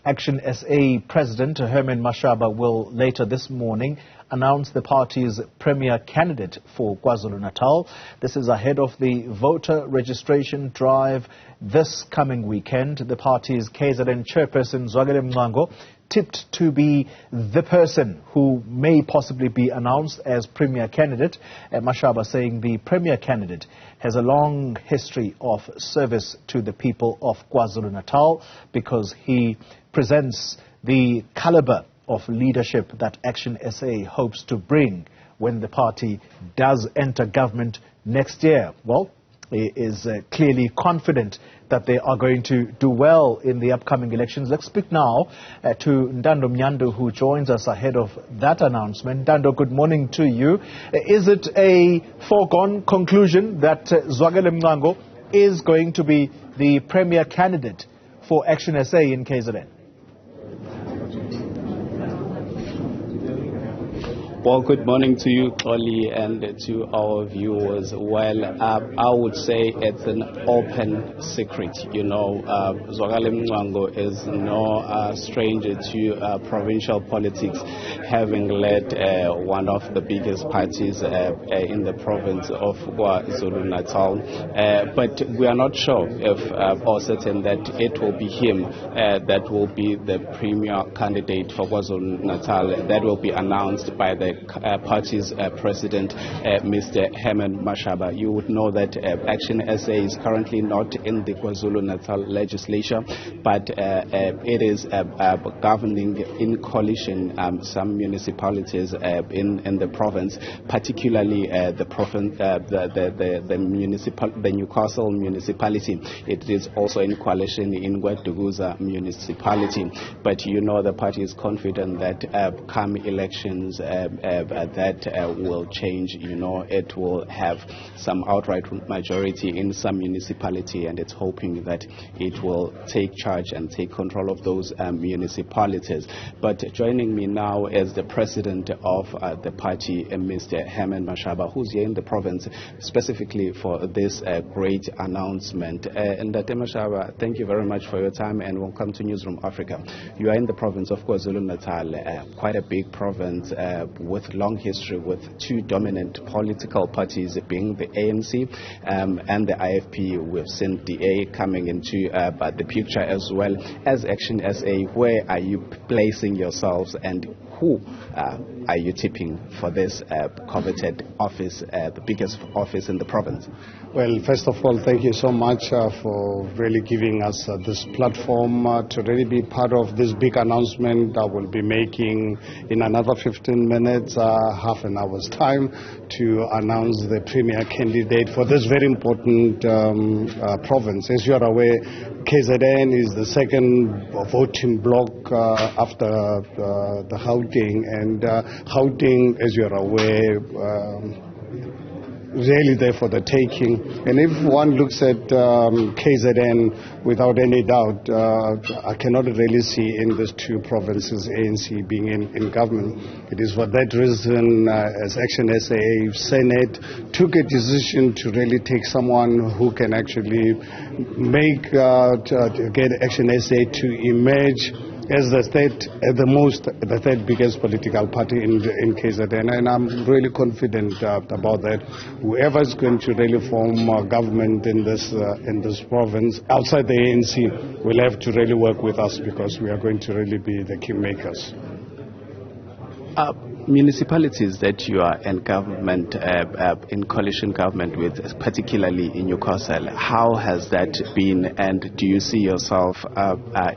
ActionSA President Herman Mashaba will later this morning announce the party's premier candidate for KwaZulu-Natal. This is ahead of the voter registration drive this coming weekend. The party's KZN chairperson Zwakele Mncwango tipped to be the person who may possibly be announced as premier candidate. Mashaba saying the premier candidate has a long history of service to the people of KwaZulu-Natal because he presents the calibre of leadership that ActionSA hopes to bring when the party does enter government next year. Well, he is clearly confident that they are going to do well in the upcoming elections. Let's speak now to Ntando Mnyandu, who joins us ahead of that announcement. Ntando, good morning to you. Is it a foregone conclusion that Zwakele Mncwango is going to be the premier candidate for ActionSA in KZN? Well, good morning to you, Oli, and to our viewers. Well, I would say it's an open secret. You know, Zwakele Mncwango is no stranger to provincial politics, having led one of the biggest parties in the province of KwaZulu-Natal. But we are not sure if or certain that it will be him that will be the premier candidate for KwaZulu-Natal. That will be announced by the party's president, Mr. Herman Mashaba. You would know that ActionSA is currently not in the KwaZulu-Natal legislature, but it is governing in coalition some municipalities in the province, particularly the Newcastle municipality. It is also in coalition in Gweduguza municipality. But you know the party is confident that come elections that will change. You know, it will have some outright majority in some municipality, and it's hoping that it will take charge and take control of those municipalities. But joining me now is the president of the party, Mr. Herman Mashaba, who's here in the province specifically for this great announcement. And Mashaba, thank you very much for your time and welcome to Newzroom Afrika. You are in the province of KwaZulu-Natal, quite a big province with long history, with two dominant political parties being the ANC and the IFP. We've seen DA coming into the picture as well as ActionSA. Where are you placing yourselves and who are you tipping for this coveted office, the biggest office in the province? Well, first of all, thank you so much for really giving us this platform to really be part of this big announcement that we'll be making in another 15 minutes, half an hour's time, to announce the premier candidate for this very important province. As you are aware, KZN is the second voting bloc after the Gauteng, and Gauteng, as you are aware, really there for the taking. And if one looks at KZN, without any doubt, I cannot really see in these two provinces ANC being in government. It is for that reason, as ActionSA Senate took a decision to really take someone who can actually make get ActionSA to emerge as the third biggest political party in KZN, and I'm really confident about that. Whoever is going to really form government in this province outside the ANC will have to really work with us, because we are going to really be the kingmakers. Municipalities that you are in government, in coalition government with, particularly in Newcastle, how has that been, and do you see yourself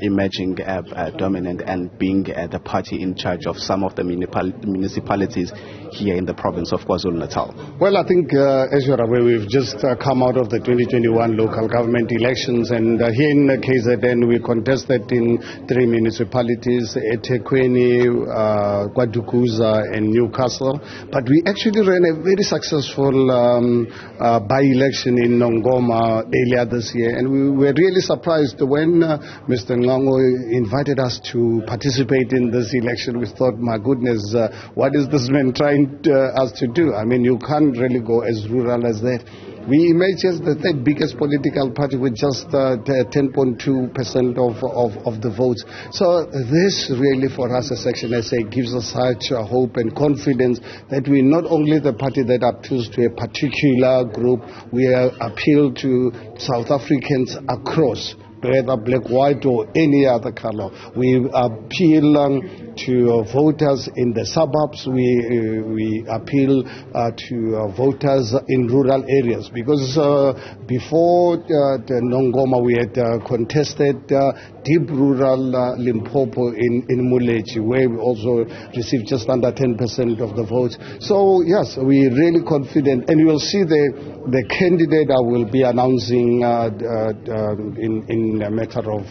emerging dominant and being the party in charge of some of the municipalities here in the province of KwaZulu-Natal? Well, I think, as you're aware, we've just come out of the 2021 local government elections, and here in KZN we contested in 3 municipalities, eThekwini, Gweduguza and Newcastle, but we actually ran a very successful by-election in Nongoma earlier this year, and we were really surprised when Mr. Mncwango invited us to participate in this election. We thought, my goodness, what is this man trying us to do? I mean, you can't really go as rural as that. We emerged as the third biggest political party with just 10.2% of the votes. So this really for us as ActionSA gives us such hope and confidence that we're not only the party that appeals to a particular group, we appeal to South Africans across, whether black, white or any other color. We appeal to voters in the suburbs. We appeal to voters in rural areas, because before the Nongoma we had contested deep rural Limpopo in Muleji, where we also received just under 10% of the votes. So yes, we're really confident, and you'll see the candidate I will be announcing in a matter of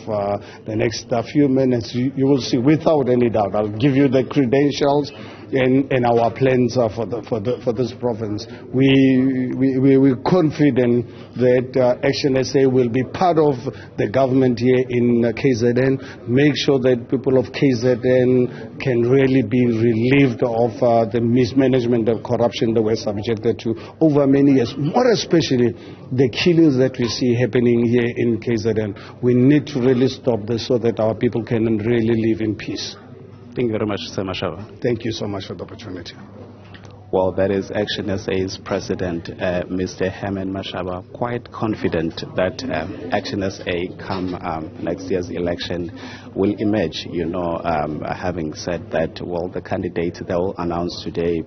the next few minutes. You will see without any doubt. I'll give you the credentials and our plans for this province. We're confident that ActionSA will be part of the government here in KZN. Make sure that people of KZN can really be relieved of the mismanagement and corruption that we're subjected to over many years, more especially the killings that we see happening here in KZN. We need to really stop this so that our people can really live in peace. Thank you very much, Sir Mashaba. Thank you so much for the opportunity. Well, that is ActionSA's president, Mr. Herman Mashaba, quite confident that ActionSA come next year's election will emerge, having said that, well, the candidate they will announce today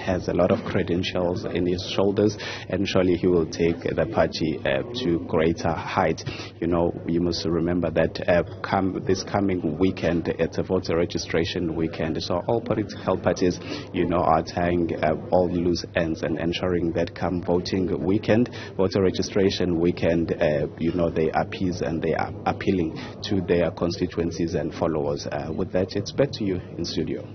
has a lot of credentials in his shoulders, and surely he will take the party to greater heights. You must remember that this coming weekend, it's a voter registration weekend, so all political parties, are tying all loose ends and ensuring that come voting weekend, voter registration weekend, they appease and they are appealing to their constituencies and followers. With that, it's back to you in studio.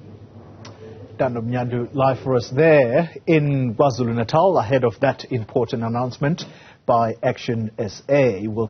Ntando Mnyandu live for us there in KwaZulu-Natal ahead of that important announcement by ActionSA.